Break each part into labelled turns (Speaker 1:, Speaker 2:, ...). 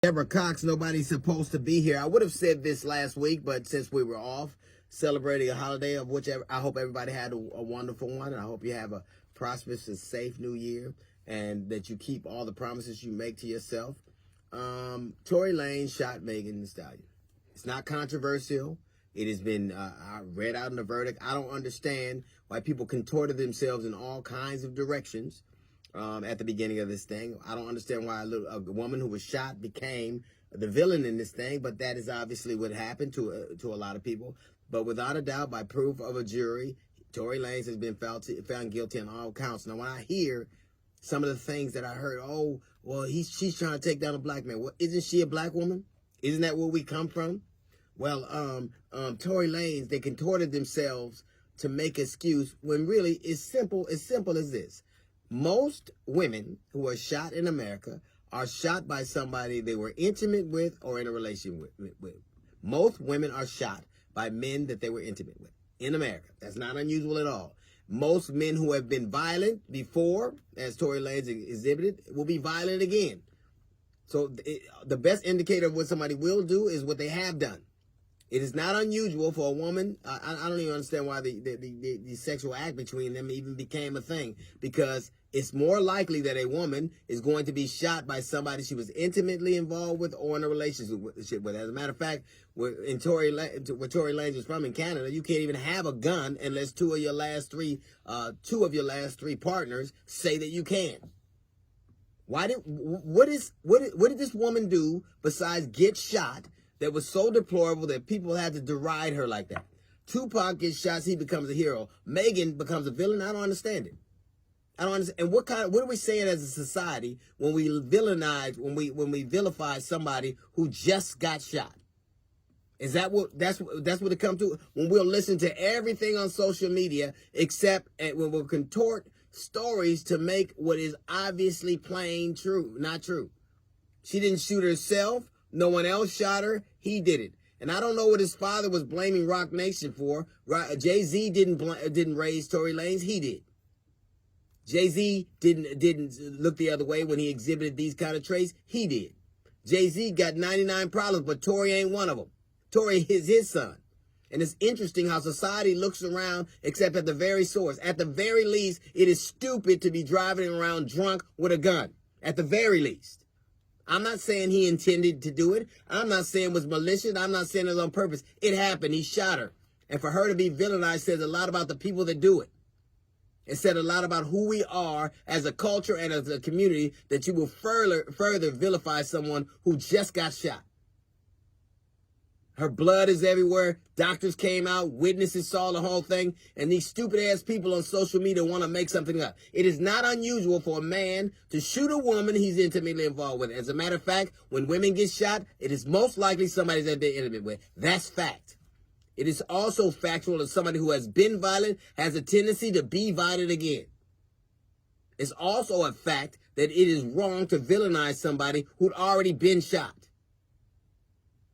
Speaker 1: Deborah Cox, nobody's supposed to be here. I would have said this last week, but since we were off celebrating a holiday, of which I hope everybody had a wonderful one. And I hope you have a prosperous and safe new year, and that you keep all the promises you make to yourself. Tory Lanez shot Megan Thee Stallion. It's not controversial. It has been read out in the verdict. I don't understand why people contorted themselves in all kinds of directions at the beginning of this thing. I don't understand why a woman who was shot became the villain in this thing, but that is obviously what happened to a lot of people. But without a doubt, by proof of a jury, Tory Lanez has been found guilty on all counts. Now, when I hear some of the things that I heard, oh, well, she's trying to take down a black man. Well, isn't she a black woman? Isn't that where we come from? Well, Tory Lanez, they contorted themselves to make excuse when really it's simple as this. Most women who are shot in America are shot by somebody they were intimate with or in a relationship with. Most women are shot by men that they were intimate with in America. That's not unusual at all. Most men who have been violent before, as Tory Lanez exhibited, will be violent again. So the best indicator of what somebody will do is what they have done. It is not unusual for a woman. I don't even understand why the sexual act between them even became a thing, because it's more likely that a woman is going to be shot by somebody she was intimately involved with or in a relationship with. As a matter of fact, where Tory Lanez is from in Canada, you can't even have a gun unless two of your last three partners say that you can. What did this woman do besides get shot that was so deplorable that people had to deride her like that? Tupac gets shot, he becomes a hero. Megan becomes a villain. I don't understand it. I don't understand. And what are we saying as a society when we villainize, when we vilify somebody who just got shot? Is that that's what it comes to? When we'll listen to everything on social media except when we'll contort stories to make what is obviously plain true, not true. She didn't shoot herself. No one else shot her. He did it. And I don't know what his father was blaming Rock Nation for. Jay-Z didn't raise Tory Lanez. He did. Jay-Z didn't look the other way when he exhibited these kind of traits. He did. Jay-Z got 99 problems, but Tory ain't one of them. Tory is his son. And it's interesting how society looks around, except at the very source. At the very least, it is stupid to be driving around drunk with a gun. At the very least. I'm not saying he intended to do it. I'm not saying it was malicious. I'm not saying it was on purpose. It happened. He shot her. And for her to be villainized says a lot about the people that do it. It said a lot about who we are as a culture and as a community, that you will further vilify someone who just got shot. Her blood is everywhere. Doctors came out. Witnesses saw the whole thing. And these stupid-ass people on social media want to make something up. It is not unusual for a man to shoot a woman he's intimately involved with. As a matter of fact, when women get shot, it is most likely somebody that they're intimate with. That's fact. It is also factual that somebody who has been violent has a tendency to be violent again. It's also a fact that it is wrong to villainize somebody who'd already been shot.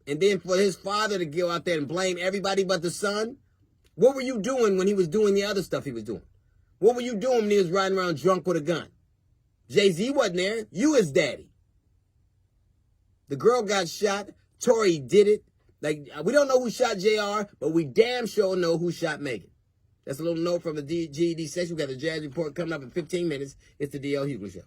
Speaker 1: And then for his father to go out there and blame everybody but the son, what were you doing when he was doing the other stuff he was doing? What were you doing when he was riding around drunk with a gun? Jay-Z wasn't there. You his daddy. The girl got shot. Tory did it. Like, we don't know who shot JR, but we damn sure know who shot Megan. That's a little note from the GED section. We got the Jazz Report coming up in 15 minutes. It's the DL Hughley Show.